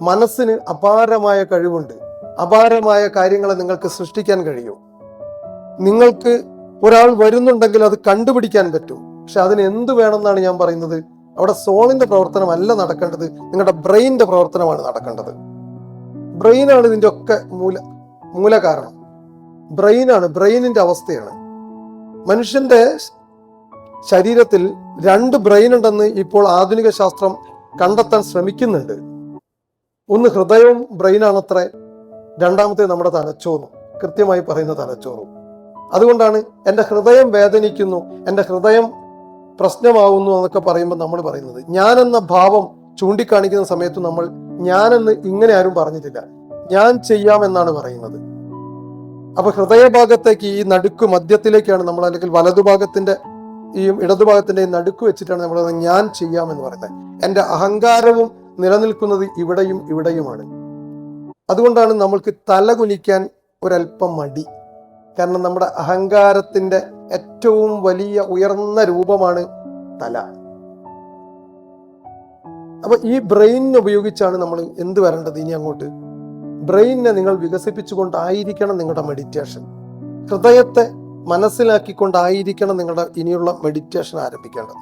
മനസ്സിന് അപാരമായ കഴിവുണ്ട്. അപാരമായ കാര്യങ്ങളെ നിങ്ങൾക്ക് സൃഷ്ടിക്കാൻ കഴിയും. നിങ്ങൾക്ക് ഒരാൾ വരുന്നുണ്ടെങ്കിൽ അത് കണ്ടുപിടിക്കാൻ പറ്റും. പക്ഷെ അതിന് എന്ത് വേണമെന്നാണ് ഞാൻ പറയുന്നത്? അവിടെ സോളിന്റെ പ്രവർത്തനമല്ല നടക്കേണ്ടത്, നിങ്ങളുടെ ബ്രെയിനിന്റെ പ്രവർത്തനമാണ് നടക്കേണ്ടത്. ബ്രെയിനാണ് ഇതിന്റെ ഒക്കെ മൂല കാരണം. ബ്രെയിനിന്റെ അവസ്ഥയാണ്. മനുഷ്യന്റെ ശരീരത്തിൽ 2 ബ്രെയിൻ ഉണ്ടെന്ന് ഇപ്പോൾ ആധുനിക ശാസ്ത്രം കണ്ടെത്താൻ ശ്രമിക്കുന്നുണ്ട്. ഒന്ന് ഹൃദയവും ബ്രെയിനാണത്രേ, രണ്ടാമത്തെ നമ്മുടെ തലച്ചോറും, കൃത്യമായി പറയുന്ന തലച്ചോറും. അതുകൊണ്ടാണ് എൻ്റെ ഹൃദയം വേദനിക്കുന്നു, എൻ്റെ ഹൃദയം പ്രശ്നമാവുന്നു എന്നൊക്കെ പറയുമ്പോൾ നമ്മൾ പറയുന്നത്, ഞാനെന്ന ഭാവം ചൂണ്ടിക്കാണിക്കുന്ന സമയത്ത് നമ്മൾ ഞാനെന്ന് ഇങ്ങനെ ആരും പറഞ്ഞിട്ടില്ല, ഞാൻ ചെയ്യാമെന്നാണ് പറയുന്നത്. അപ്പൊ ഹൃദയഭാഗത്തേക്ക് ഈ നടുക്ക് മധ്യത്തിലേക്കാണ് നമ്മൾ, അല്ലെങ്കിൽ വലതുഭാഗത്തിന്റെ ഈ ഇടതുഭാഗത്തിന്റെ നടുക്ക് വെച്ചിട്ടാണ് നമ്മൾ ഞാൻ ചെയ്യാമെന്ന് പറയുന്നത്. എൻ്റെ അഹങ്കാരവും നിലനിൽക്കുന്നത് ഇവിടെയും ഇവിടെയുമാണ്. അതുകൊണ്ടാണ് നമ്മൾക്ക് തല കുനിക്കാൻ ഒരല്പം മടി. കാരണം നമ്മുടെ അഹങ്കാരത്തിന്റെ ഏറ്റവും വലിയ ഉയർന്ന രൂപമാണ് തല. അപ്പൊ ഈ ബ്രെയിൻ ഉപയോഗിച്ചാണ് നമ്മൾ എന്ത് വരേണ്ടത് ഇനി അങ്ങോട്ട്? ബ്രെയിനിനെ നിങ്ങൾ വികസിപ്പിച്ചുകൊണ്ടായിരിക്കണം നിങ്ങളുടെ മെഡിറ്റേഷൻ. ഹൃദയത്തെ മനസ്സിലാക്കിക്കൊണ്ടായിരിക്കണം നിങ്ങളുടെ ഇനിയുള്ള മെഡിറ്റേഷൻ ആരംഭിക്കേണ്ടത്.